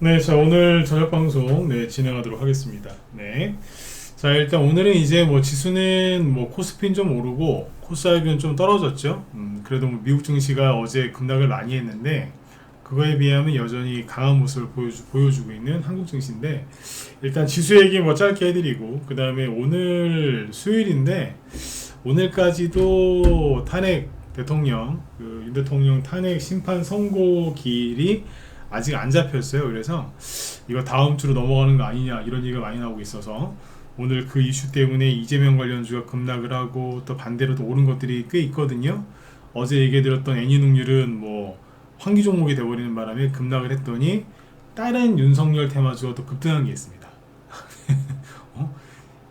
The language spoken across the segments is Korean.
네, 자, 오늘 저녁 방송, 진행하도록 하겠습니다. 네. 자, 일단 오늘은 이제 뭐 지수는 뭐 코스피는 좀 오르고, 코스닥은 좀 떨어졌죠. 그래도 뭐 미국 증시가 어제 급락을 많이 했는데, 그거에 비하면 여전히 강한 모습을 보여주고 있는 한국 증시인데, 일단 지수 얘기 뭐 짧게 해드리고, 그 다음에 오늘 수요일인데, 오늘까지도 탄핵 대통령, 윤 대통령 탄핵 심판 선고 기일이 아직 안 잡혔어요. 그래서 이거 다음 주로 넘어가는 거 아니냐 이런 얘기가 많이 나오고 있어서 오늘 그 이슈 때문에 이재명 관련주가 급락을 하고 또 반대로 또 오른 것들이 꽤 있거든요. 어제 얘기해드렸던 애니능률은 뭐 환기 종목이 돼버리는 바람에 급락을 했더니 다른 윤석열 테마주가 또 급등한 게 있습니다. 어?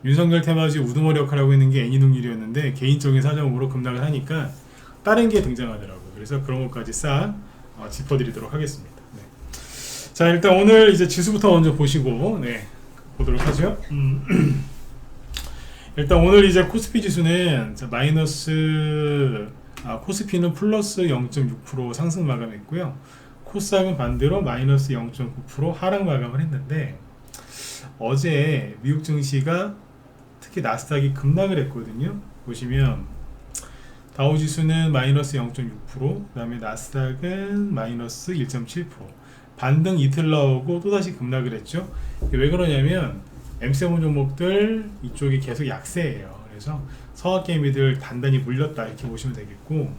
윤석열 테마주 우두머리 역할을 하고 있는 게 애니능률이었는데 개인적인 사정으로 급락을 하니까 다른 게 등장하더라고요. 그래서 그런 것까지 싹 짚어드리도록 하겠습니다. 네. 자, 일단 오늘 이제 지수부터 먼저 보시고 보도록 하죠. 일단 오늘 이제 코스피 지수는 코스피는 플러스 0.6% 상승 마감했고요. 코스닥은 반대로 마이너스 0.9% 하락 마감을 했는데 어제 미국 증시가 특히 나스닥이 급락을 했거든요. 보시면 다우지수는 마이너스 0.6%, 그 다음에 나스닥은 마이너스 1.7%. 반등 이틀 나오고 또다시 급락을 했죠. 왜 그러냐면 M7 종목들 이쪽이 계속 약세예요. 그래서 서학개미들 단단히 물렸다 이렇게 보시면 되겠고,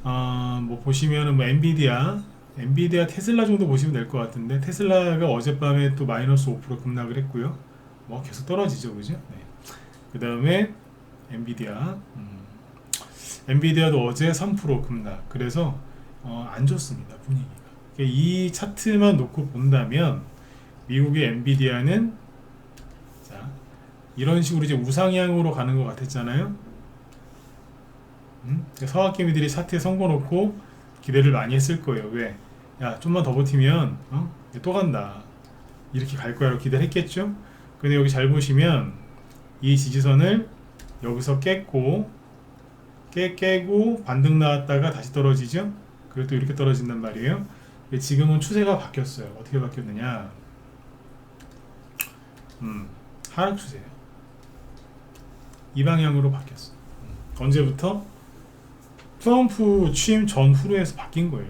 뭐 보시면은 뭐 엔비디아, 테슬라 정도 보시면 될 것 같은데 테슬라가 어젯밤에 또 마이너스 5% 급락을 했고요. 뭐 계속 떨어지죠, 그죠? 네. 그 다음에 엔비디아도 어제 3% 급락. 그래서 안 좋습니다, 분위기가. 이 차트만 놓고 본다면 미국의 엔비디아는 자, 이런 식으로 이제 우상향으로 가는 것 같았잖아요. 서학개미들이 차트에 선거 놓고 기대를 많이 했을 거예요. 왜? 야, 좀만 더 버티면 또 간다, 이렇게 갈 거야 라고 기대를 했겠죠. 근데 여기 잘 보시면 이 지지선을 여기서 깨고 반등 나왔다가 다시 떨어지죠. 그리고 또 이렇게 떨어진단 말이에요. 지금은 추세가 바뀌었어요. 어떻게 바뀌었느냐? 하락 추세예요. 이 방향으로 바뀌었어. 언제부터? 트럼프 취임 전후로 해서 바뀐 거예요.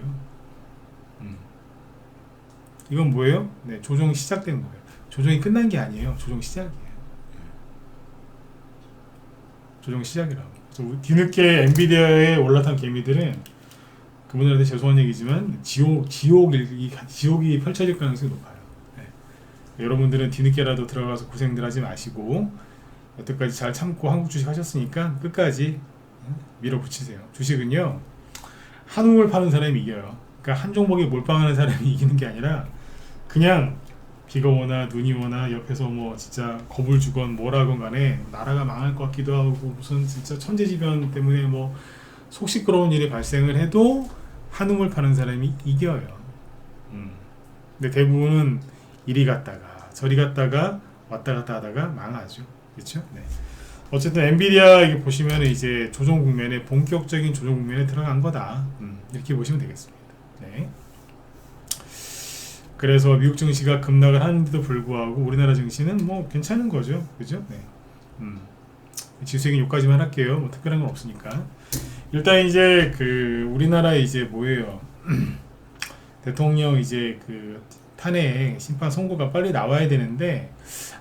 이건 뭐예요? 네, 조정이 시작된 거예요. 조정이 끝난 게 아니에요. 조정 시작이에요. 조정 시작이라고. 그래서 뒤늦게 엔비디아에 올라탄 개미들은 그분들한테 죄송한 얘기지만 지옥이 펼쳐질 가능성이 높아요. 네. 여러분들은 뒤늦게라도 들어가서 고생들 하지 마시고 여태까지 잘 참고 한국 주식 하셨으니까 끝까지 밀어붙이세요. 주식은요, 한움을 파는 사람이 이겨요. 그러니까 한 종목에 몰빵하는 사람이 이기는 게 아니라 그냥 비가 오나 눈이 오나 옆에서 뭐 진짜 겁을 주건 뭐라건 간에 나라가 망할 것 같기도 하고 무슨 진짜 천재지변 때문에 뭐 속 시끄러운 일이 발생을 해도 한움을 파는 사람이 이겨요. 근데 대부분은 이리 갔다가 저리 갔다가 왔다 갔다 하다가 망하죠. 그렇죠? 네. 어쨌든 엔비디아 이게 보시면 이제 조정 국면에 본격적인 조정 국면에 들어간 거다. 이렇게 보시면 되겠습니다. 네. 그래서 미국 증시가 급락을 하는데도 불구하고 우리나라 증시는 뭐 괜찮은 거죠, 그죠? 네. 지수 얘기 여기까지만 할게요. 뭐 특별한 건 없으니까. 일단 이제 그 우리나라 이제 뭐예요? 대통령 이제 그 탄핵 심판 선고가 빨리 나와야 되는데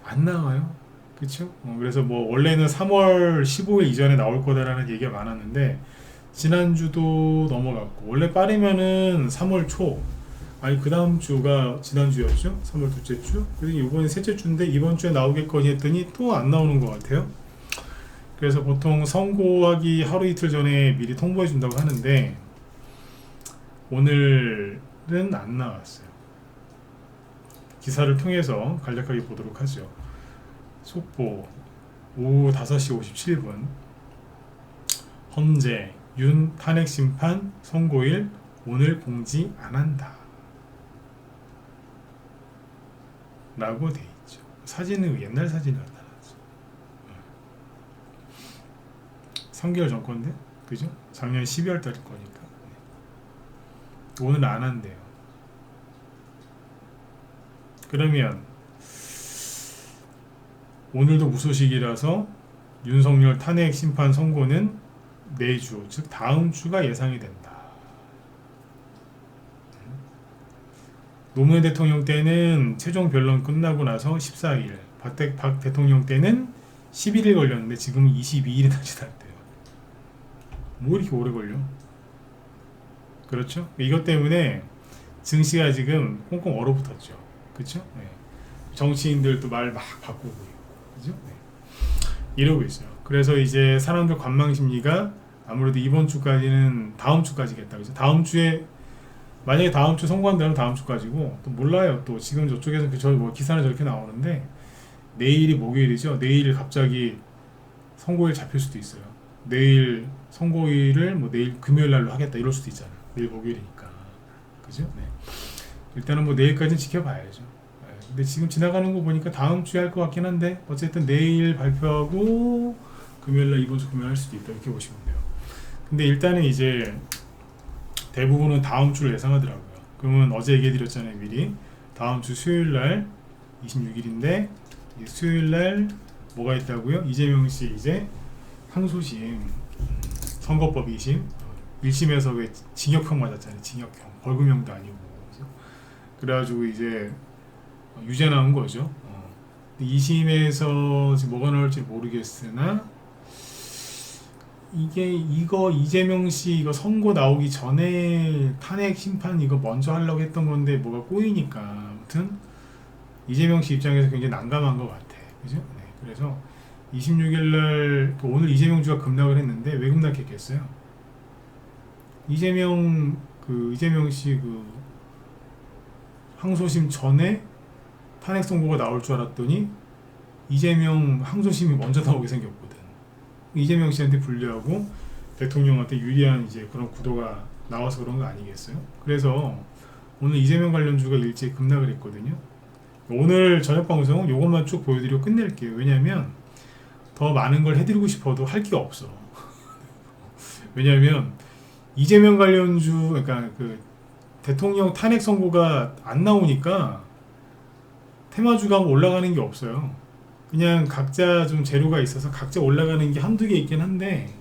안 나와요. 그렇죠? 그래서 뭐 원래는 3월 15일 이전에 나올 거다라는 얘기가 많았는데 지난주도 넘어갔고 원래 빠르면은 3월 초, 아니 그 다음 주가 지난주였죠? 3월 둘째 주? 그래서 이번에 셋째 주인데 이번 주에 나오겠거니 했더니 또 안 나오는 것 같아요. 그래서 보통 선고하기 하루 이틀 전에 미리 통보해 준다고 하는데 오늘은 안 나왔어요. 기사를 통해서 간략하게 보도록 하죠. 속보 오후 5시 57분 헌재 윤 탄핵 심판 선고일 오늘 공지 안 한다 라고 돼 있죠. 사진은 옛날 사진을 갖다 놨죠. 3개월 전 건데, 그죠? 작년 12월 달일 거니까. 오늘 안 한대요. 그러면 오늘도 무소식이라서 윤석열 탄핵 심판 선고는 내주, 즉 다음 주가 예상이 된다. 노무현 대통령 때는 최종 변론 끝나고 나서 14일, 박 대통령 때는 11일 걸렸는데 지금은 22일이나 지났대요. 뭐 이렇게 오래 걸려? 그렇죠? 이것 때문에 증시가 지금 꽁꽁 얼어붙었죠. 그렇죠? 네. 정치인들도 말 막 바꾸고 있고, 그죠? 네. 이러고 있어요. 그래서 이제 사람들 관망 심리가 아무래도 이번 주까지는 다음 주까지겠다. 그죠? 다음 주에 만약에 다음 주 선고한다면 다음 주까지고 또 몰라요. 또 지금 저쪽에서 뭐 기사는 저렇게 나오는데 내일이 목요일이죠. 내일 갑자기 선고일 잡힐 수도 있어요. 내일 선고일을 뭐 내일 금요일 날로 하겠다 이럴 수도 있잖아요. 내일 목요일이니까. 그죠? 네. 일단은 뭐 내일까지는 지켜봐야죠. 네. 근데 지금 지나가는 거 보니까 다음 주에 할 것 같긴 한데 어쨌든 내일 발표하고 금요일 날 이번 주 금요일 할 수도 있다 이렇게 보시면 돼요. 근데 일단은 이제 대부분은 다음 주를 예상하더라고요. 그러면 어제 얘기해 드렸잖아요. 미리 다음 주 수요일 날 26일인데 수요일 날 뭐가 있다고요? 이재명 씨 이제 항소심 선거법 2심 1심에서 왜 징역형 맞았잖아요. 징역형 벌금형도 아니고 그죠? 그래가지고 이제 유죄 나온 거죠. 2심에서 지금 뭐가 나올지 모르겠으나 이거 이재명 씨 이거 선고 나오기 전에 탄핵 심판 이거 먼저 하려고 했던 건데 뭐가 꼬이니까 아무튼 이재명 씨 입장에서 굉장히 난감한 것 같아. 그죠? 네. 그래서 26일날 오늘 이재명 주가 급락을 했는데 왜 급락했겠어요? 이재명 씨 항소심 전에 탄핵 선고가 나올 줄 알았더니 이재명 항소심이 먼저 나오게 생겼거든. 이재명 씨한테 불리하고 대통령한테 유리한 이제 그런 구도가 나와서 그런 거 아니겠어요? 그래서 오늘 이재명 관련주가 일찍 급락을 했거든요. 오늘 저녁 방송 요것만 쭉 보여드리고 끝낼게요. 왜냐면 더 많은 걸 해드리고 싶어도 할 게 없어. 왜냐면 이재명 관련주 그러니까 그 대통령 탄핵 선고가 안 나오니까 테마주가 올라가는 게 없어요. 그냥 각자 좀 재료가 있어서 각자 올라가는 게 한두 개 있긴 한데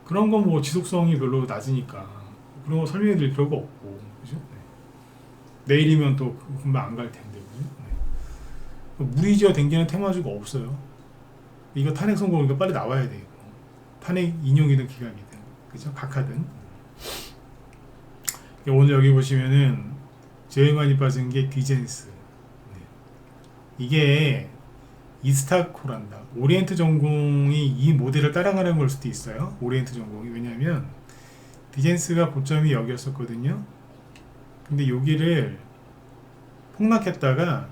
그런 건 뭐 지속성이 별로 낮으니까 그런 거 설명해 드릴 필요가 없고 그죠? 네. 내일이면 또 금방 안 갈 텐데 그죠? 네. 무리지어 댕기는 테마주가 없어요. 이거 탄핵 선고니까 빨리 나와야 돼요. 탄핵 인용이든 기각이든 그죠? 각하든 오늘 여기 보시면은 제일 많이 빠진 게 디젠스. 네. 이게 이스타코란다. 오리엔트 전공이 이 모델을 따라가는 걸 수도 있어요. 오리엔트 전공이. 왜냐면 디젠스가 고점이 여기였었거든요. 근데 여기를 폭락했다가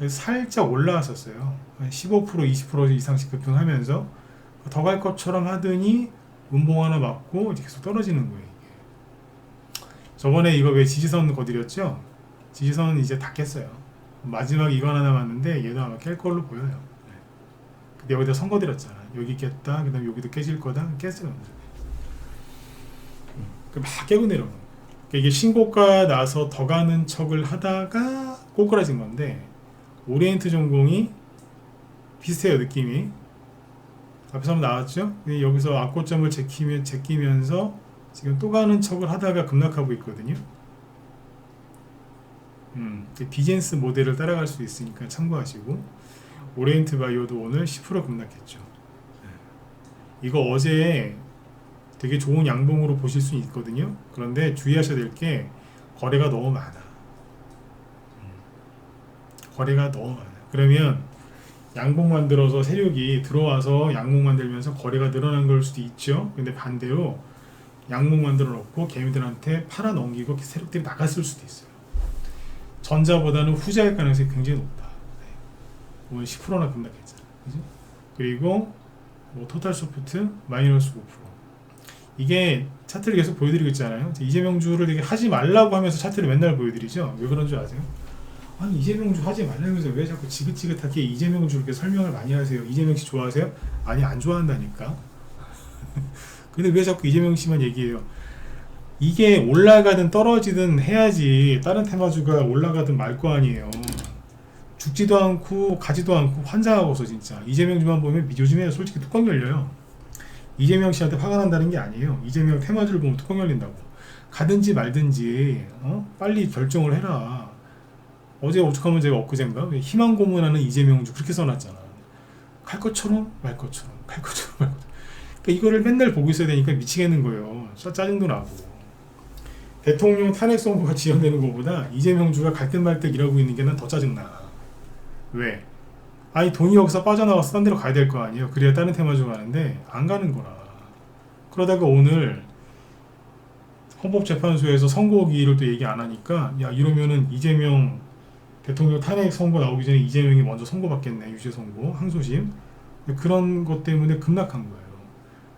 살짝 올라왔었어요. 한 15% 20% 이상씩 급등하면서 더 갈 것처럼 하더니 운봉 하나 맞고 이제 계속 떨어지는 거예요. 이게. 저번에 이거 왜 지지선 거드렸죠? 지지선은 이제 다 깼어요. 마지막 이거 하나 남았는데 얘도 아마 깰 걸로 보여요. 네. 근데 여기다 선 거드렸잖아. 여기 깼다. 그 다음에 여기도 깨질 거다. 깼어요. 막 깨고 내려오는 거예요. 그러니까 이게 신고가 나서 더 가는 척을 하다가 꼬꾸라진 건데 오리엔트 전공이 비슷해요. 느낌이. 앞에서 한번 나왔죠? 여기서 악고점을 제끼면서 지금 또 가는 척을 하다가 급락하고 있거든요. 디젠스 모델을 따라갈 수 있으니까 참고하시고 오리엔트 바이오도 오늘 10% 급락했죠. 이거 어제 되게 좋은 양봉으로 보실 수 있거든요. 그런데 주의하셔야 될 게 거래가 너무 많아. 거래가 너무 많아. 그러면 양봉 만들어서 세력이 들어와서 양봉 만들면서 거래가 늘어난 걸 수도 있죠. 근데 반대로 양봉 만들어 놓고 개미들한테 팔아 넘기고 세력들이 나갔을 수도 있어요. 전자보다는 후자일 가능성이 굉장히 높다. 네. 오늘 10%나 급락했잖아. 그죠? 그리고 뭐 토탈소프트 마이너스 5%. 이게 차트를 계속 보여드리고 있잖아요. 이재명주를 되게 하지 말라고 하면서 차트를 맨날 보여드리죠. 왜 그런 줄 아세요? 아니 이재명주 하지 말라면서 왜 자꾸 지긋지긋하게 이재명주 이렇게 설명을 많이 하세요? 이재명 씨 좋아하세요? 아니 안 좋아한다니까. 근데 왜 자꾸 이재명 씨만 얘기해요? 이게 올라가든 떨어지든 해야지 다른 테마주가 올라가든 말 거 아니에요. 죽지도 않고 가지도 않고 환장하고서 진짜 이재명 주만 보면 요즘에 솔직히 뚜껑 열려요. 이재명 씨한테 화가 난다는 게 아니에요. 이재명 테마주를 보면 뚜껑 열린다고. 가든지 말든지 빨리 결정을 해라. 어제 오죽하면 제가 엊그젠가 희망 고문하는 이재명주 그렇게 써놨잖아. 갈 것처럼 말 것처럼 갈 것처럼 말 것처럼. 그러니까 이거를 맨날 보고 있어야 되니까 미치겠는 거예요. 짜증도 나고. 대통령 탄핵 선고가 지연되는 것보다 이재명주가 갈 듯 말 듯 일하고 있는 게 난 더 짜증나. 왜? 아니 돈이 여기서 빠져나와서 딴 데로 가야 될 거 아니에요. 그래야 다른 테마주 가는데 안 가는 거라. 그러다가 오늘 헌법재판소에서 선고기를 또 얘기 안 하니까 야 이러면은 이재명 대통령 탄핵 선고 나오기 전에 이재명이 먼저 선고받겠네. 유죄 선고 항소심. 그런 것 때문에 급락한 거예요.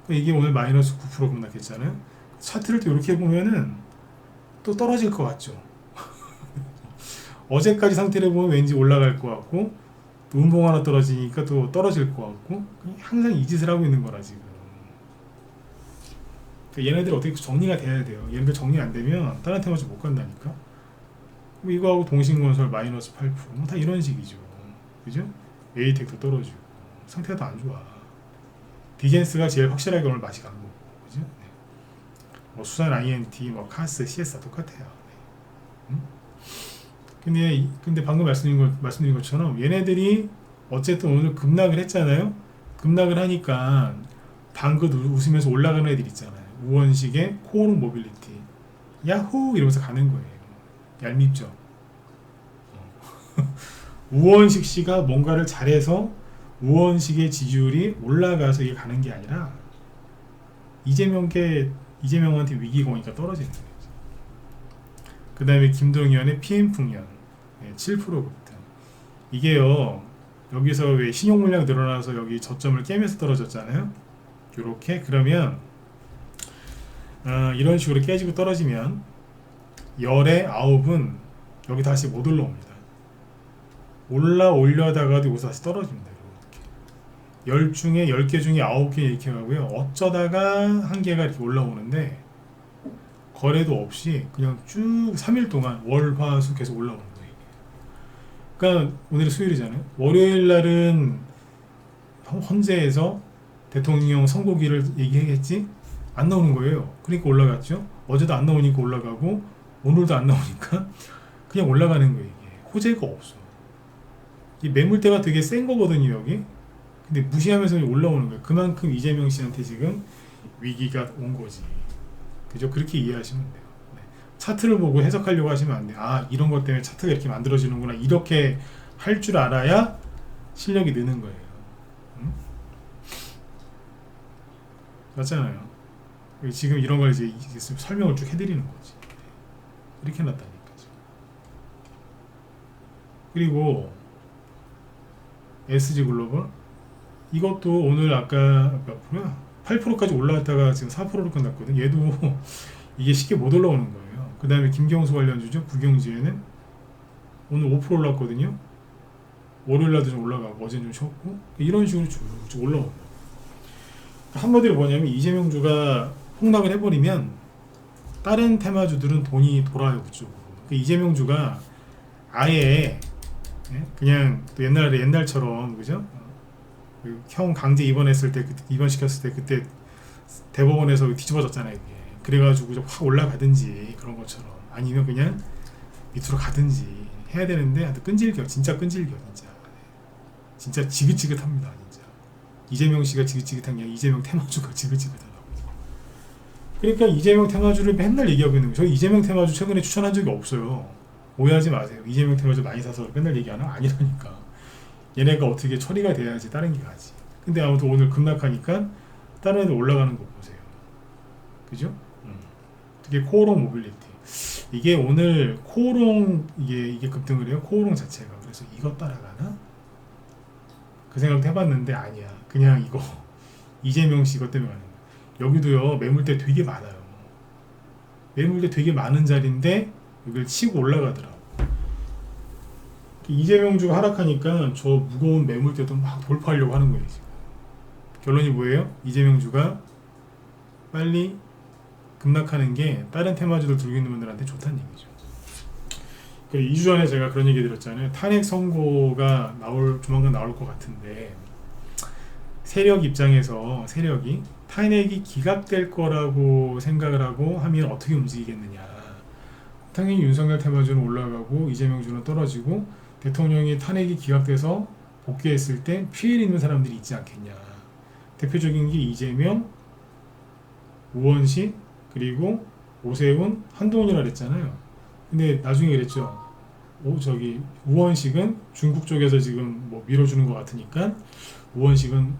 이게 오늘 마이너스 9% 급락했잖아요. 차트를 또 이렇게 보면은 또 떨어질 것 같죠. 어제까지 상태를 보면 왠지 올라갈 것 같고 또 음봉 하나 떨어지니까 또 떨어질 것 같고 항상 이 짓을 하고 있는 거라 지금. 얘네들 어떻게 정리가 돼야 돼요. 얘네들 정리 안 되면 다른 테마주 못 간다니까. 이거하고 동신건설 마이너스 8%, 다 이런 식이죠. 그죠? 에이텍도 떨어지고 상태가 더 안 좋아. 디젠스가 제일 확실하게 오늘 맛이 간 거고, 그죠? 네. 뭐 수산 INT, 뭐 카스, CS 똑같아요. 네. 근데 방금 말씀드린 것처럼 얘네들이 어쨌든 오늘 급락을 했잖아요. 급락을 하니까 방긋 웃으면서 올라가는 애들 있잖아요. 우원식의 코오롱 모빌리티, 야호 이러면서 가는 거예요. 얄밉죠. 우원식 씨가 뭔가를 잘해서 우원식의 지지율이 올라가서 이게 가는 게 아니라 이재명한테 위기가 오니까 떨어지는 거예요. 그 다음에 김동연의 PM풍년 7% 급등. 이게요 여기서 왜 신용 물량 늘어나서 여기 저점을 깨면서 떨어졌잖아요. 요렇게 그러면 이런 식으로 깨지고 떨어지면 10에 9은 여기 다시 못 올라옵니다. 올려다가도 여기서 다시 떨어집니다. 이렇게 10 중에 10개 중에 9개 이렇게 가고요. 어쩌다가 한 개가 이렇게 올라오는데 거래도 없이 그냥 쭉 3일 동안 월, 화, 수 계속 올라오는 거예요. 그러니까 오늘이 수요일이잖아요. 월요일 날은 헌재에서 대통령 선고기를 얘기했지 안 나오는 거예요. 그러니까 올라갔죠. 어제도 안 나오니까 올라가고 오늘도 안 나오니까 그냥 올라가는 거예요. 이게 호재가 없어. 이 매물대가 되게 센 거거든요 여기. 근데 무시하면서 올라오는 거예요. 그만큼 이재명 씨한테 지금 위기가 온 거지. 그죠? 그렇게 이해하시면 돼요. 네. 차트를 보고 해석하려고 하시면 안 돼요. 아 이런 것 때문에 차트가 이렇게 만들어지는구나. 이렇게 할 줄 알아야 실력이 느는 거예요. 응? 맞잖아요. 지금 이런 걸 이제 설명을 쭉 해드리는 거지. 이렇게 해놨다니까. 그리고 SG글로벌 이것도 오늘 아까 몇 프로야? 8%까지 올라왔다가 지금 4%로 끝났거든. 얘도 이게 쉽게 못 올라오는 거예요. 그 다음에 김경수 관련주죠. 구경지에는 오늘 5% 올랐거든요. 월요일날도 좀 올라가고 어제는 좀 쉬었고 이런 식으로 쭉 올라옵니다. 한마디로 뭐냐면 이재명주가 폭락을 해버리면 다른 테마주들은 돈이 돌아요 그쪽으로. 이재명주가 아예 그냥 또 옛날처럼 그죠? 형 강제 입원했을 때 입원시켰을 때 그때 대법원에서 뒤집어졌잖아요. 이게. 그래가지고 확 올라가든지 그런 것처럼 아니면 그냥 밑으로 가든지 해야 되는데 하여튼 끈질겨. 진짜 끈질겨 진짜 지긋지긋합니다. 진짜 이재명 씨가 지긋지긋한 게 아니라 이재명 테마주가 지긋지긋하다고. 그러니까 이재명 테마주를 맨날 얘기하고 있는 거예요. 저 이재명 테마주 최근에 추천한 적이 없어요. 오해하지 마세요. 이재명 테마주 많이 사서 맨날 얘기하는 아니라니까. 얘네가 어떻게 처리가 돼야지 다른 게 가지. 근데 아무튼 오늘 급락하니까 다른 애들 올라가는 거 보세요. 그죠? 특히 코오롱 모빌리티. 이게 오늘 코오롱 이게 급등을 해요. 코오롱 자체가. 그래서 이거 따라가나? 그 생각도 해봤는데 아니야. 그냥 이거 이재명 씨 이것 때문에 가는 거야. 여기도요 매물대 되게 많아요. 매물대 되게 많은 자리인데 이걸 치고 올라가더라고. 이재명주가 하락하니까 저 무거운 매물대도 막 돌파하려고 하는 거예요. 지금. 결론이 뭐예요? 이재명주가 빨리 급락하는 게 다른 테마주들 들고 있는 분들한테 좋다는 얘기죠. 그 2주 전에 제가 그런 얘기 드렸잖아요. 탄핵 선고가 조만간 나올 것 같은데 세력 입장에서 세력이 탄핵이 기각될 거라고 생각을 하고 하면 어떻게 움직이겠느냐. 당연히 윤석열 테마주는 올라가고 이재명 주는 떨어지고 대통령이 탄핵이 기각돼서 복귀했을 때 피해 있는 사람들이 있지 않겠냐. 대표적인 게 이재명, 우원식, 그리고 오세훈, 한동훈이라 그랬잖아요. 근데 나중에 그랬죠. 우원식은 중국 쪽에서 지금 뭐 밀어주는 것 같으니까 우원식은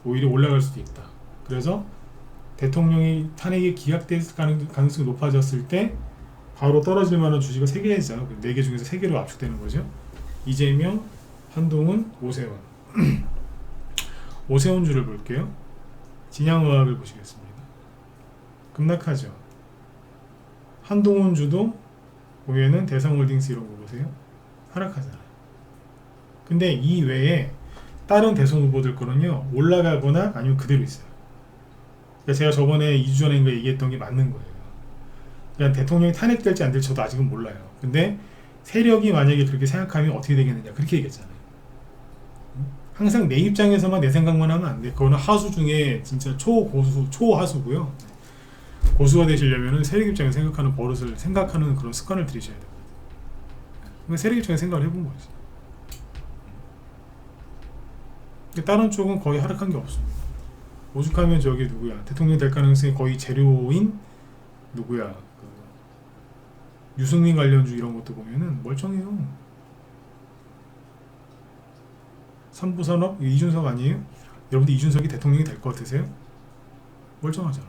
오히려 올라갈 수도 있다. 그래서 대통령이 탄핵이 기각될 가능성이 높아졌을 때 바로 떨어질 만한 주식을 3개잖아요. 4개 중에서 3개로 압축되는 거죠. 이재명, 한동훈, 오세훈. 오세훈주를 볼게요. 진양의학을 보시겠습니다. 급락하죠. 한동훈주도 보면은 대성홀딩스 이런 거 보세요. 하락하잖아요. 근데 이 외에 다른 대선 후보들 거는요 올라가거나 아니면 그대로 있어요. 그러니까 제가 저번에 2주 전인가 얘기했던 게 맞는 거예요. 그냥 대통령이 탄핵될지 안 될지 저도 아직은 몰라요. 근데 세력이 만약에 그렇게 생각하면 어떻게 되겠느냐 그렇게 얘기했잖아요. 항상 내 입장에서만 내 생각만 하면 안 돼. 그거는 하수 중에 진짜 초고수, 초하수고요. 고수가 되시려면 세력 입장에서 생각하는 버릇을 생각하는 그런 습관을 들이셔야 돼요. 그러니까 세력 입장에서 생각을 해본 거지. 다른 쪽은 거의 하락한 게 없습니다. 오죽하면 저기 누구야 대통령 될 가능성이 거의 제로인 누구야 유승민 관련주 이런 것도 보면은 멀쩡해요. 삼부산업 이준석 아니에요? 여러분들 이준석이 대통령이 될 것 같으세요? 멀쩡하잖아.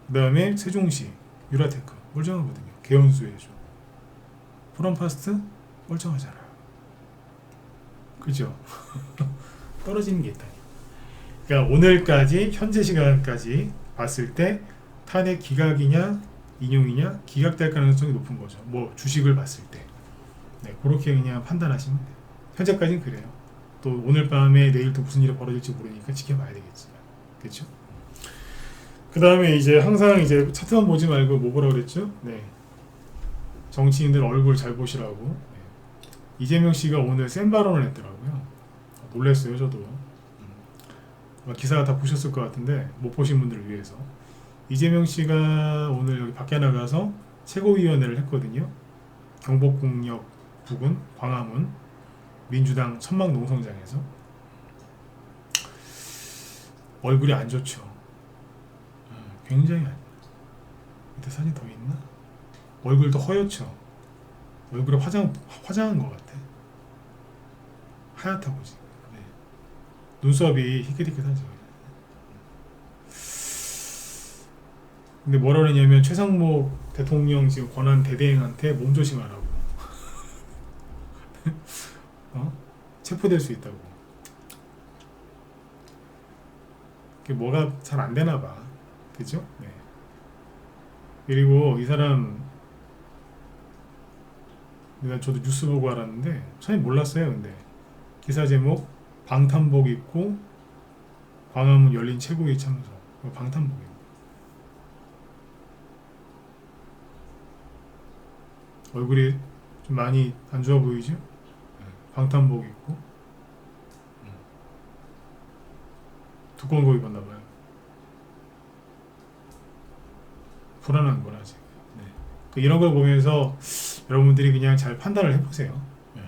그 다음에 세종시 유라테크 멀쩡하거든요. 개연수해줘. 프롬파스트 멀쩡하잖아요. 그죠? 떨어지는 게 있다니. 그러니까 오늘까지 현재 시간까지 봤을 때 탄핵 기각이냐 인용이냐 기각될 가능성이 높은 거죠. 뭐 주식을 봤을 때. 네, 그렇게 그냥 판단하시면 돼요. 현재까지는 그래요. 또 오늘 밤에 내일 또 무슨 일이 벌어질지 모르니까 지켜봐야 되겠지. 그렇죠? 그 다음에 이제 항상 이제 차트만 보지 말고 뭐 보라 그랬죠? 네. 정치인들 얼굴 잘 보시라고. 네. 이재명 씨가 오늘 센 발언을 했더라고요. 놀랐어요, 저도. 기사가 다 보셨을 것 같은데 못 보신 분들을 위해서 이재명 씨가 오늘 여기 밖에 나가서 최고위원회를 했거든요. 경복궁역 부근 광화문 민주당 천막농성장에서 얼굴이 안 좋죠. 굉장히 안. 밑에 사진 더 있나? 얼굴도 허옇죠. 얼굴에 화장한 것 같아. 하얗다고 지금. 네. 눈썹이 희끗희끗하죠. 근데 뭐라 그러냐면 최상목 대통령 지금 권한 대대행한테 몸조심하라고. 체포될 수 있다고. 그게 뭐가 잘 안 되나 봐. 그죠? 네. 그리고 이 사람 내가 저도 뉴스 보고 알았는데 처음에 몰랐어요. 근데 기사 제목 방탄복 입고 광화문 열린 최고위 참석. 방탄복이에요. 얼굴이 좀 많이 안 좋아 보이죠? 방탄복 입고 두꺼운 거 입었나봐요. 불안한 거라 지금. 네. 이런 걸 보면서 여러분들이 그냥 잘 판단을 해보세요. 네.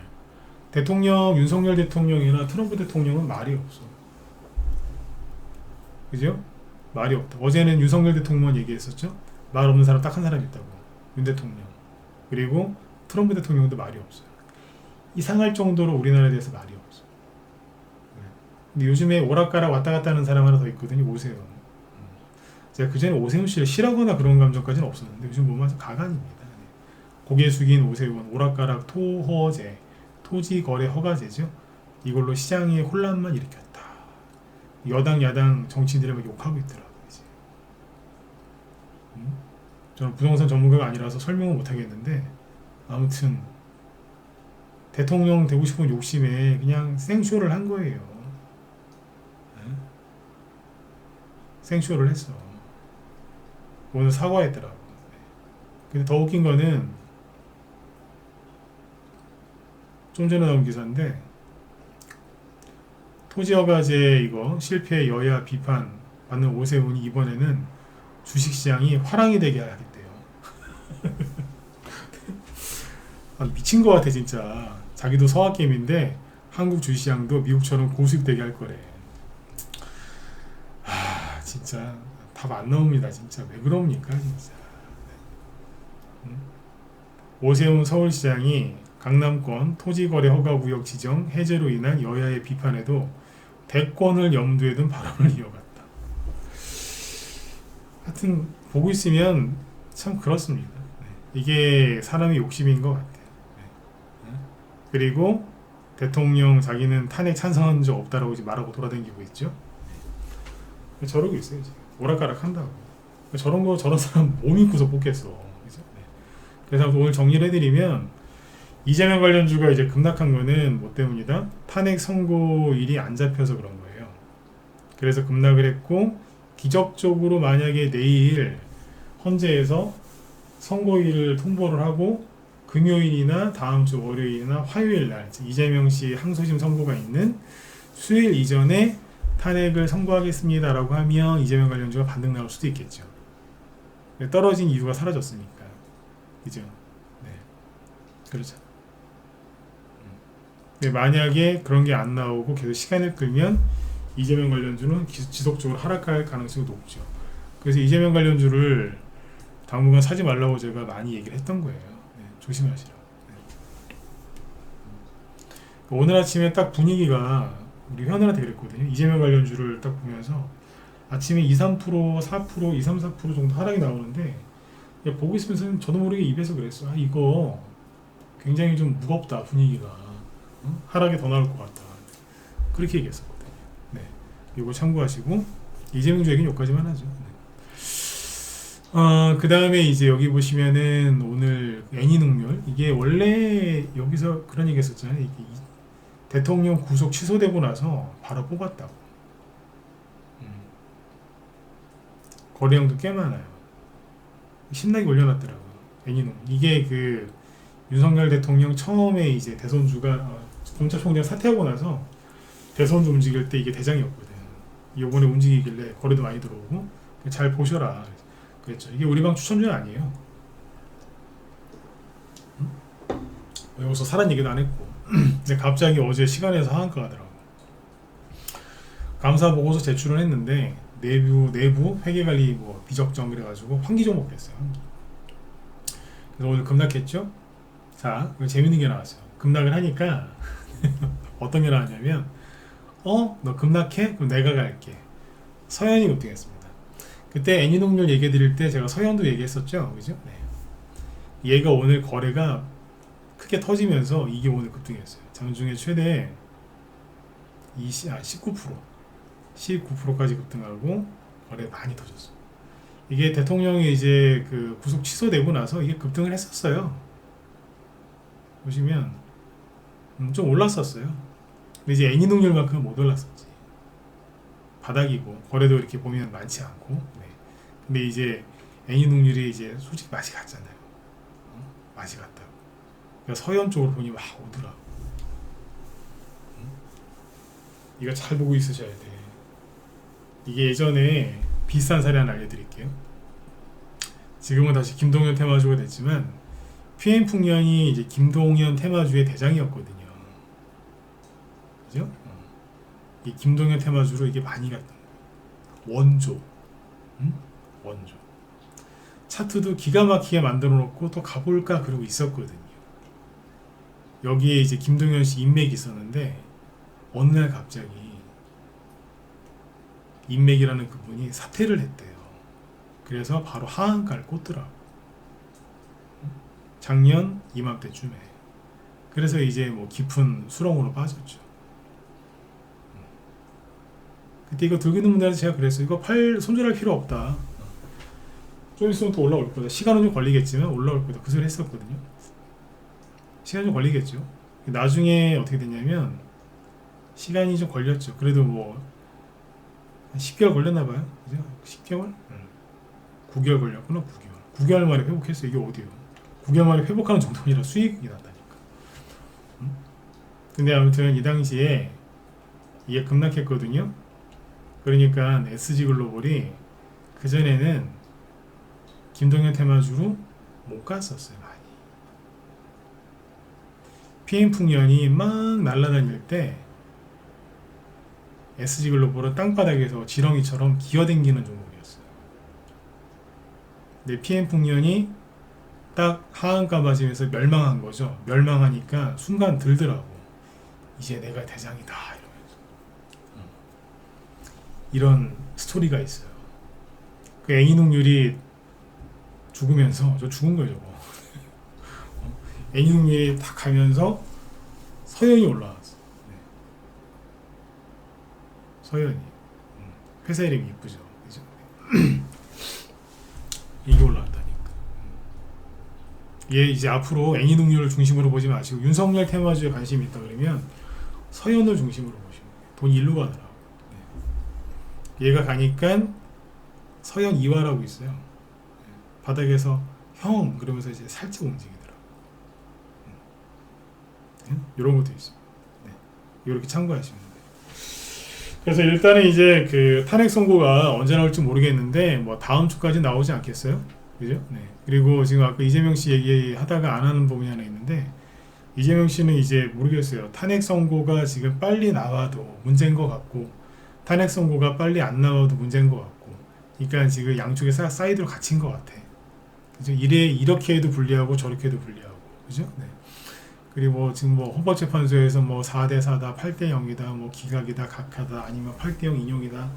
대통령 윤석열 대통령이나 트럼프 대통령은 말이 없어. 그죠? 말이 없다. 어제는 윤석열 대통령만 얘기했었죠. 말 없는 사람 딱 한 사람 있다고. 윤 대통령. 그리고 트럼프 대통령도 말이 없어요. 이상할 정도로 우리나라에 대해서 말이 없어. 근데 요즘에 오락가락 왔다 갔다 하는 사람 하나 더 있거든요. 오세훈. 제가 그전에 오세훈 씨를 싫어하거나 그런 감정까지는 없었는데 요즘 보면 가관입니다. 고개 숙인 오세훈, 오락가락 토허제, 토지거래 허가제죠. 이걸로 시장의 혼란만 일으켰다. 여당 야당 정치인들이 막 욕하고 있더라고요. 이제. 저는 부동산 전문가가 아니라서 설명을 못하겠는데 아무튼 대통령 되고 싶은 욕심에 그냥 생쇼를 한 거예요. 생쇼를 했어. 오늘 사과했더라고. 근데 더 웃긴 거는 좀 전에 나온 기사인데 토지허가제 이거 실패 여야 비판 받는 오세훈이 이번에는 주식시장이 화랑이 되게 하겠대요. 아, 미친 것 같아 진짜. 자기도 서학개미인데 한국 주식시장도 미국처럼 고수익 되게 할 거래. 아 진짜 답 안 나옵니다. 진짜 왜 그럽니까 진짜. 오세훈 서울시장이 강남권 토지거래 허가구역 지정 해제로 인한 여야의 비판에도 대권을 염두에 둔 발언을 이어갔다. 하여튼 보고 있으면 참 그렇습니다. 이게 사람의 욕심인 것 같아요. 그리고 대통령 자기는 탄핵 찬성한 적 없다라고 이제 말하고 돌아다니고 있죠. 저러고 있어요. 지금. 오락가락 한다고. 저런 거 저런 사람 못 믿고서 뽑겠어. 그죠? 그래서 오늘 정리를 해드리면 이재명 관련주가 이제 급락한 거는 뭐 때문이다? 탄핵 선고일이 안 잡혀서 그런 거예요. 그래서 급락을 했고 기적적으로 만약에 내일 헌재에서 선고일을 통보를 하고 금요일이나 다음 주 월요일이나 화요일 날 이재명 씨 항소심 선고가 있는 수요일 이전에 탄핵을 선고하겠습니다라고 하면 이재명 관련주가 반등 나올 수도 있겠죠. 떨어진 이유가 사라졌으니까. 그죠? 네. 그렇죠. 만약에 그런 게 안 나오고 계속 시간을 끌면 이재명 관련주는 지속적으로 하락할 가능성이 높죠. 그래서 이재명 관련주를 당분간 사지 말라고 제가 많이 얘기를 했던 거예요. 네, 조심하시라고. 네. 오늘 아침에 딱 분위기가 우리 현안한테 그랬거든요. 이재명 관련주를 딱 보면서 아침에 2, 3%, 4%, 2, 3, 4% 정도 하락이 나오는데 보고 있으면서 저도 모르게 입에서 그랬어. 아 이거 굉장히 좀 무겁다 분위기가. 하락이 더 나올 것 같다. 그렇게 얘기했었거든요. 네, 이거 참고하시고 이재명주 얘기는 여기까지만 하죠. 네. 그 다음에 이제 여기 보시면은 오늘 애니능률 이게 원래 여기서 그런 얘기 했었잖아요. 이게 대통령 구속 취소되고 나서 바로 뽑았다고. 거래량도 꽤 많아요. 신나게 올려놨더라고요. 애니능률 이게 그 윤석열 대통령 처음에 이제 대선주가 검찰총장 사퇴하고 나서 대선주 움직일 때 이게 대장이었거든. 이번에 움직이길래 거래도 많이 들어오고 잘 보셔라 그랬죠. 이게 우리 방 추천전 아니에요. 여기서 사람 얘기도 안 했고 근데 갑자기 어제 시간에서 하한가 하더라고. 감사 보고서 제출을 했는데 내부 회계관리 뭐 비적정 그래가지고 환기 종목 됐어요. 그래서 오늘 급락했죠. 자, 재밌는 게 나왔어요. 급락을 하니까 어떤 게 나왔냐면 너 급락해? 그럼 내가 갈게. 서현이 급등했습니다. 그때 애니동률 얘기 드릴 때 제가 서현도 얘기했었죠. 그죠? 네. 얘가 오늘 거래가 크게 터지면서 이게 오늘 급등했어요. 장중에 최대 19%까지 급등하고 거래 많이 터졌어요. 이게 대통령이 이제 그 구속 취소되고 나서 이게 급등을 했었어요. 보시면 좀 올랐었어요. 근데 이제 애니동률만큼 못 올랐었지. 바닥이고 거래도 이렇게 보면 많지 않고. 네. 근데 이제 애니동률이 이제 솔직히 맛이 갔잖아요. 맛이 갔다고. 그러니까 서현 쪽으로 보니 막 오더라고. 이거 잘 보고 있으셔야 돼. 이게 예전에 비슷한 사례 하나 알려드릴게요. 지금은 다시 김동연 테마주가 됐지만 PM풍년이 이제 김동연 테마주의 대장이었거든요. 그죠? 이 김동연 테마주로 이게 많이 갔던 거예요. 원조. 원조. 차트도 기가 막히게 만들어 놓고 또 가볼까 그러고 있었거든요. 여기에 이제 김동연 씨 인맥이 있었는데 어느 날 갑자기 인맥이라는 그분이 사퇴를 했대요. 그래서 바로 하한가를 꽂더라고. 작년 이맘때쯤에. 그래서 이제 뭐 깊은 수렁으로 빠졌죠. 그때 이거 들고 있는 분들한테 제가 그랬어요. 이거 손절할 필요 없다. 좀 있으면 또 올라올 거다. 시간은 좀 걸리겠지만 올라올 거다. 그 소리 했었거든요. 시간 좀 걸리겠죠. 나중에 어떻게 됐냐면 시간이 좀 걸렸죠. 그래도 뭐 10개월 걸렸나 봐요. 그죠? 10개월? 9개월 걸렸구나. 9개월 만에 회복했어요. 이게 어디요? 9개월 만에 회복하는 정도가 아니라 수익이 난다니까. 근데 아무튼 이 당시에 이게 급락했거든요. 그러니까 SG글로벌이 그전에는 김동현 테마주로 못 갔었어요. 많이. PM풍년이 막 날아다닐 때 SG글로벌은 땅바닥에서 지렁이처럼 기어댕기는 종목이었어요. 근데 PM풍년이 딱 하한가 맞으면서 멸망한 거죠. 멸망하니까 순간 들더라고. 이제 내가 대장이다 이러면서. 이런 스토리가 있어요. 그 애니농률이 죽으면서 저 죽은 거예요 저거. 애니농률이 딱 가면서 서현이 올라왔어. 네. 서현이. 회사 이름이 이쁘죠. 그죠? 이게 올라왔다니까. 얘 이제 앞으로 애니농률을 중심으로 보지 마시고 윤석열 테마주에 관심이 있다 그러면 서현을 중심으로 보시면 돈 일로 가더라고. 네. 얘가 가니까 서현 이화라고 있어요. 바닥에서 형 그러면서 이제 살짝 움직이더라고. 이런 것도 있습니다. 네. 이렇게 참고하시면 돼요. 그래서 일단은 이제 그 탄핵 선고가 언제 나올지 모르겠는데 뭐 다음 주까지 나오지 않겠어요? 그죠? 네. 그리고 지금 아까 이재명 씨 얘기하다가 안 하는 부분이 하나 있는데 이재명 씨는 이제 모르겠어요. 탄핵 선고가 지금 빨리 나와도 문제인 것 같고 탄핵 선고가 빨리 안 나와도 문제인 것 같고 그러니까 지금 양쪽에 사이드로 갇힌 것 같아. 그죠? 이렇게 해도 불리하고 저렇게 해도 불리하고 그죠? 네. 그리고 지금 뭐 헌법재판소에서 뭐 4대 4다, 8대 0이다, 뭐 기각이다, 각하다, 아니면 8대 0 인용이다.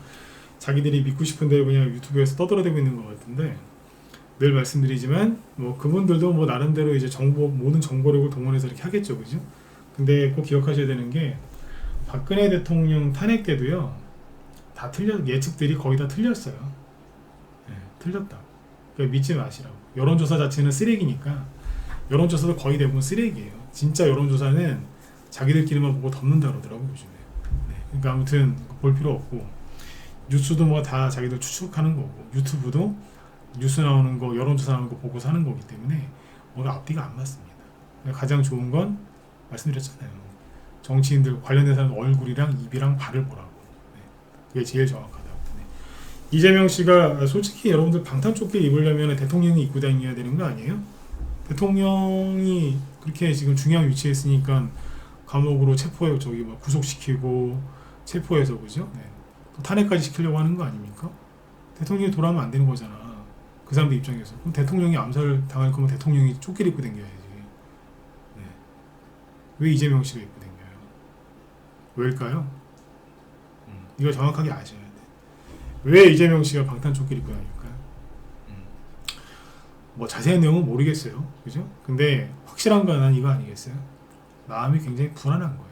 자기들이 믿고 싶은 대로 그냥 유튜브에서 떠들어대고 있는 것 같은데 늘 말씀드리지만 뭐 그분들도 뭐 나름대로 이제 모든 정보력을 동원해서 이렇게 하겠죠, 그죠? 근데 꼭 기억하셔야 되는 게 박근혜 대통령 탄핵 때도요 다 예측들이 거의 다 틀렸어요. 네, 틀렸다고. 그러니까 믿지 마시라고. 여론조사 자체는 쓰레기니까 여론조사도 거의 대부분 쓰레기예요. 진짜 여론조사는 자기들끼리만 보고 덮는다 그러더라고요 요즘에. 네, 그러니까 아무튼 볼 필요 없고 뉴스도 뭐 다 자기들 추측하는 거고 유튜브도 뉴스 나오는 거 여론조사 나오는 거 보고 사는 거기 때문에 뭐가 앞뒤가 안 맞습니다. 가장 좋은 건 말씀드렸잖아요. 정치인들 관련된 사람 얼굴이랑 입이랑 발을 보라고. 네, 그게 제일 정확하다고. 네. 이재명 씨가 솔직히 여러분들 방탄조끼 입으려면 대통령이 입고 다녀야 되는 거 아니에요? 대통령이 그렇게 지금 중요한 위치에 있으니까 감옥으로 체포해 저기 뭐 구속시키고 체포해서 그죠? 네. 또 탄핵까지 시키려고 하는 거 아닙니까? 대통령이 돌아오면 안 되는 거잖아. 그 사람들 입장에서. 그럼 대통령이 암살 당할 거면 대통령이 조끼를 입고 다녀야지. 네. 왜 이재명 씨가 입고 다녀요? 왜일까요? 이거 정확하게 아셔야 돼. 왜 이재명 씨가 방탄조끼를 입고 다닐까요? 뭐 자세한 내용은 모르겠어요. 그죠? 근데 확실한 건 이거 아니겠어요? 마음이 굉장히 불안한 거예요.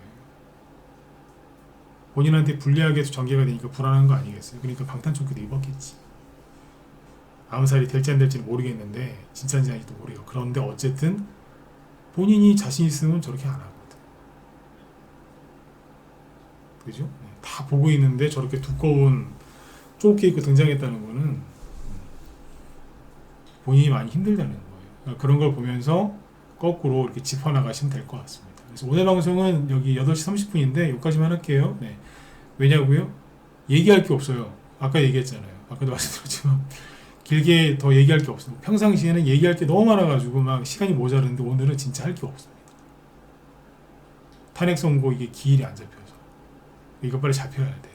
본인한테 불리하게 전개가 되니까 불안한 거 아니겠어요? 그러니까 방탄조끼도 입었겠지. 암살이 될지 안 될지는 모르겠는데 진짜인지 아닌지도 모르겠고 그런데 어쨌든 본인이 자신 있으면 저렇게 안 하거든. 그죠? 다 보고 있는데 저렇게 두꺼운 조끼 입고 등장했다는 거는 본인이 많이 힘들다는 거예요. 그러니까 그런 걸 보면서 거꾸로 이렇게 짚어나가시면 될 것 같습니다. 그래서 오늘 방송은 여기 8시 30분인데 여기까지만 할게요. 네. 왜냐고요? 얘기할 게 없어요. 아까 얘기했잖아요. 아까도 말씀드렸지만 길게 더 얘기할 게 없어요. 평상시에는 얘기할 게 너무 많아가지고 막 시간이 모자른데 오늘은 진짜 할 게 없습니다. 탄핵 선고 이게 기일이 안 잡혀서 이거 빨리 잡혀야 돼.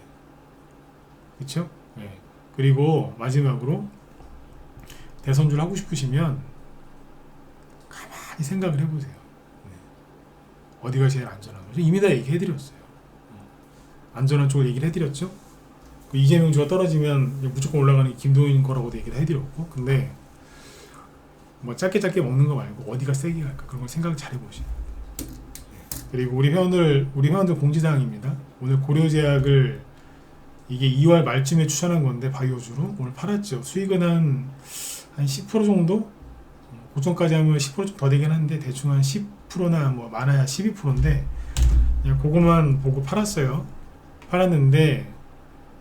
그렇죠? 네. 그리고 마지막으로 대선주를 하고 싶으시면 가만히 생각을 해보세요. 네. 어디가 제일 안전한 거죠? 이미 다 얘기해드렸어요. 안전한 쪽을 얘기를 해드렸죠? 그 이재명 주가 떨어지면 무조건 올라가는 게 김동인 거라고도 얘기를 해드렸고 근데 뭐 짧게 먹는 거 말고 어디가 세게 갈까 그런 걸 생각을 잘 해보시죠. 네. 그리고 우리 회원들 공지사항입니다. 오늘 고려제약을 이게 2월 말쯤에 추천한 건데 바이오주로 오늘 팔았죠. 수익은 한 10% 정도? 고점까지 하면 10% 좀 더 되긴 한데 대충 한 10%나 뭐 많아야 12%인데 그냥 그거만 보고 팔았어요. 팔았는데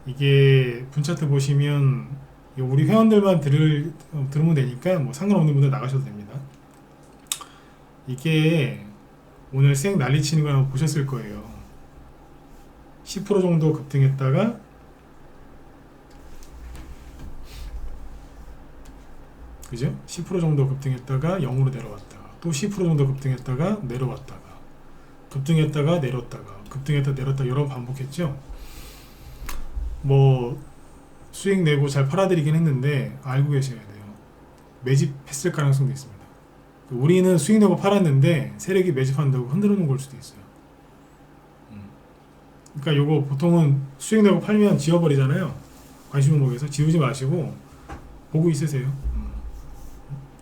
이게 분차트 보시면 우리 회원들만 들으면 되니까 뭐 상관없는 분들 나가셔도 됩니다. 이게 오늘 쌩 난리치는 거 한번 보셨을 거예요. 10% 정도 급등했다가 그죠? 10% 정도 급등했다가 0으로 내려왔다가 또 10% 정도 급등했다가 내려왔다가 급등했다가 내렸다가 급등했다 내렸다 여러 번 반복했죠. 뭐 수익 내고 잘 팔아드리긴 했는데 알고 계셔야 돼요. 매집했을 가능성도 있습니다. 우리는 수익 내고 팔았는데 세력이 매집한다고 흔들어 놓은 걸 수도 있어요. 그러니까 요거 보통은 수익 내고 팔면 지워버리잖아요. 관심 종목에서 지우지 마시고 보고 있으세요.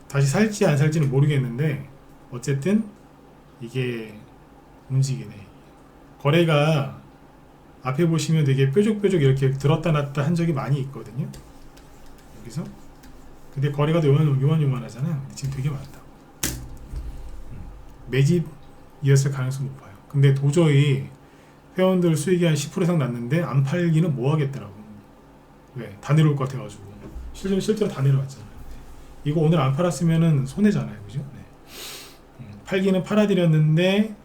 다시 살지 안 살지는 모르겠는데 어쨌든 이게 움직이네. 거래가 앞에 보시면 되게 뾰족뾰족 이렇게 들었다 놨다 한 적이 많이 있거든요. 여기서 근데 거래가 요만하잖아요. 지금 되게 많다. 매집이었을 가능성이 높아요. 근데 도저히 회원들 수익이 한 10% 이상 났는데 안 팔기는 뭐 하겠더라고. 왜? 다 내려올 것 같아가지고. 실제로 다 내려왔잖아요. 이거 오늘 안 팔았으면은 손해잖아요. 그죠? 네. 팔기는 팔아드렸는데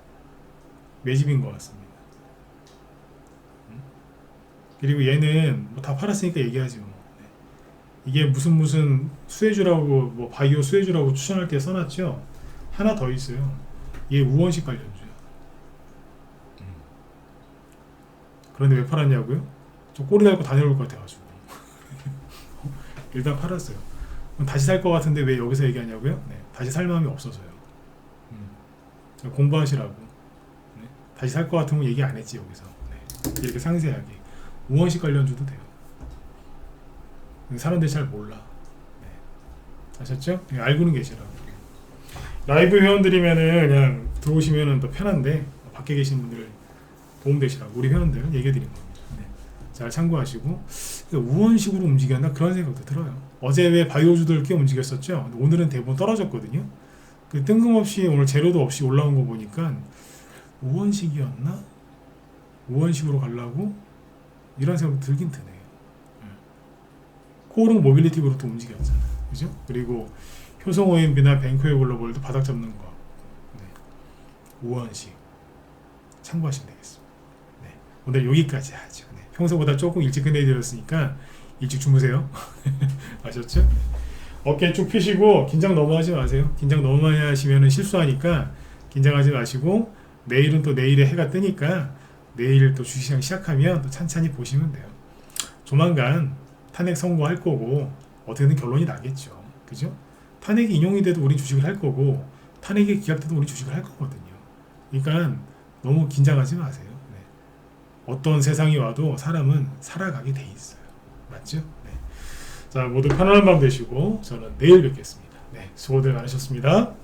매집인 것 같습니다. 그리고 얘는 뭐 다 팔았으니까 얘기하죠. 네. 이게 무슨 수혜주라고 뭐 바이오 수혜주라고 추천할 때 써놨죠. 하나 더 있어요. 얘 우원식 관련주야. 그런데 왜 팔았냐고요? 저 꼬리 달고 다 내려올 것 같아가지고 일단 팔았어요. 다시 살 것 같은데 왜 여기서 얘기하냐고요? 네, 다시 살 마음이 없어서요. 공부하시라고. 네, 다시 살 것 같으면 얘기 안 했지 여기서. 네, 이렇게 상세하게 우원식 관련주도 돼요. 사람들이 잘 몰라. 네, 아셨죠? 네, 알고는 계시라고. 라이브 회원들이면은 그냥 들어오시면은 더 편한데 밖에 계신 분들 도움되시라고 우리 회원들 얘기해 드린 겁니다. 네, 잘 참고하시고 우원식으로 움직였나 그런 생각도 들어요. 어제 왜 바이오주들 꽤 움직였었죠. 오늘은 대부분 떨어졌거든요. 그 뜬금없이 오늘 재료도 없이 올라온 거 보니까 우원식이었나? 우원식으로 가려고 이런 생각 들긴 드네요. 코오롱 모빌리티 그룹도 움직였잖아요. 그죠? 그리고 효성 OMB나 뱅크웨어 글로벌도 바닥 잡는 거. 네. 우원식 참고하시면 되겠습니다. 네. 오늘 여기까지 하죠. 네. 평소보다 조금 일찍 끝내드렸으니까 일찍 주무세요. 아셨죠? 어깨 쭉 펴시고 긴장 너무 하지 마세요. 긴장 너무 많이 하시면 실수하니까 긴장하지 마시고 내일은 또 내일에 해가 뜨니까 내일 또 주식시장 시작하면 또 찬찬히 보시면 돼요. 조만간 탄핵 선고할 거고 어떻게든 결론이 나겠죠. 그죠? 탄핵이 인용이 돼도 우리 주식을 할 거고 탄핵이 기각돼도 우리 주식을 할 거거든요. 그러니까 너무 긴장하지 마세요. 네. 어떤 세상이 와도 사람은 살아가게 돼 있어요. 맞죠? 네. 자, 모두 편안한 밤 되시고 저는 내일 뵙겠습니다. 네, 수고들 많으셨습니다.